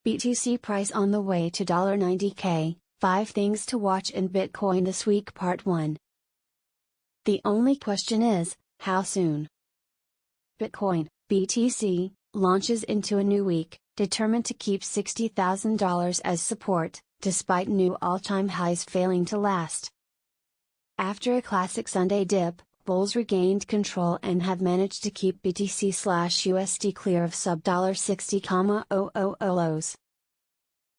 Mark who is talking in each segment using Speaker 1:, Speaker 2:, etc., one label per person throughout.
Speaker 1: BTC price on the way to $90K, 5 things to watch in Bitcoin this week Part 1. The only question is, how soon? Bitcoin, BTC, launches into a new week, determined to keep $60,000 as support, despite new all-time highs failing to last. After a classic Sunday dip, bulls regained control and have managed to keep BTC/USD clear of sub $60,000 lows.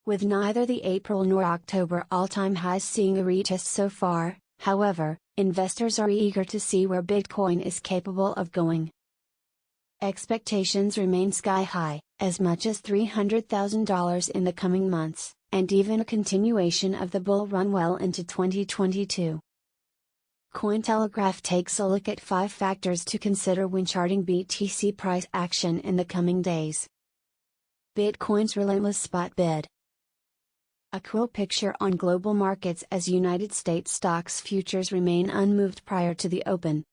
Speaker 1: With neither the April nor October all-time highs seeing a retest so far, however, investors are eager to see where Bitcoin is capable of going. Expectations remain sky high, as much as $300,000 in the coming months, and even a continuation of the bull run well into 2022. Cointelegraph takes a look at 5 factors to consider when charting BTC price action in the coming days. Bitcoin's relentless spot bid. A cool picture on global markets as United States stocks futures remain unmoved prior to the open.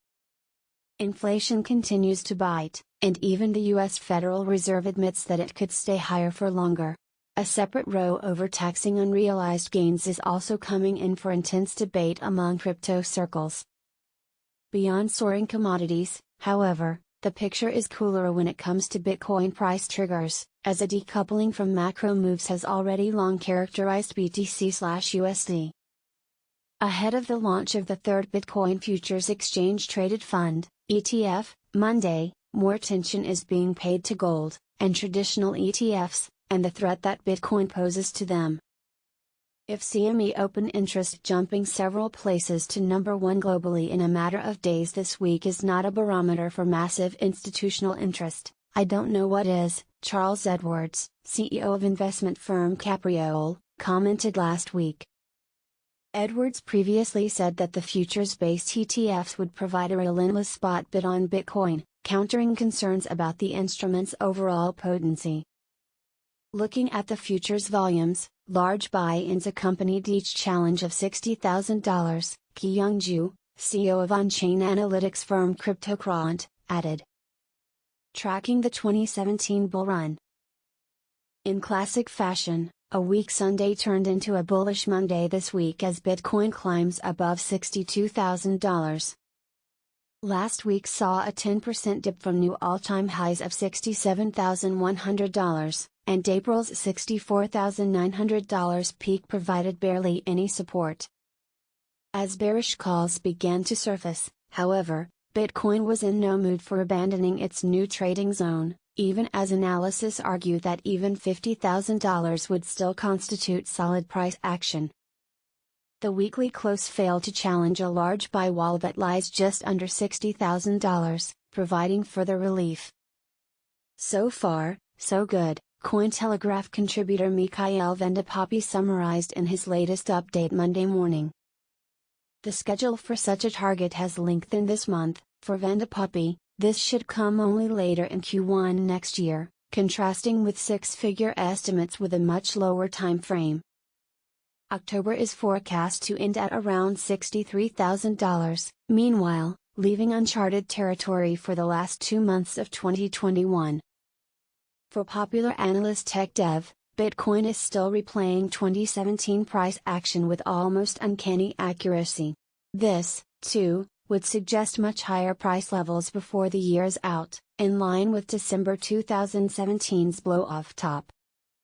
Speaker 1: Inflation continues to bite, and even the U.S. Federal Reserve admits that it could stay higher for longer. A separate row over taxing unrealized gains is also coming in for intense debate among crypto circles. Beyond soaring commodities, however, the picture is cooler when it comes to Bitcoin price triggers, as a decoupling from macro moves has already long characterized BTC/USD. Ahead of the launch of the third Bitcoin Futures Exchange Traded Fund, ETF, Monday, more attention is being paid to gold, and traditional ETFs, and the threat that Bitcoin poses to them. If CME open interest jumping several places to number 1 globally in a matter of days this week is not a barometer for massive institutional interest, I don't know what is, Charles Edwards, CEO of investment firm Capriole, commented last week. Edwards previously said that the futures-based ETFs would provide a relentless spot bid on Bitcoin, countering concerns about the instrument's overall potency. Looking at the futures volumes, large buy-ins accompanied each challenge of $60,000, Ki-Young Ju, CEO of on-chain analytics firm CryptoQuant, added. Tracking the 2017 bull run. In classic fashion, a weak Sunday turned into a bullish Monday this week as Bitcoin climbs above $62,000. Last week saw a 10% dip from new all-time highs of $67,100, and April's $64,900 peak provided barely any support. As bearish calls began to surface, however, Bitcoin was in no mood for abandoning its new trading zone, even as analysis argued that even $50,000 would still constitute solid price action. The weekly close failed to challenge a large buy wall that lies just under $60,000, providing further relief. So far, so good, Cointelegraph contributor Mikhail Vendopopy summarized in his latest update Monday morning. The schedule for such a target has lengthened this month. For Vendopopy, this should come only later in Q1 next year, contrasting with 6-figure estimates with a much lower time frame. October is forecast to end at around $63,000, meanwhile, leaving uncharted territory for the last 2 months of 2021. For popular analyst TechDev, Bitcoin is still replaying 2017 price action with almost uncanny accuracy. This, too, would suggest much higher price levels before the year is out, in line with December 2017's blow-off top.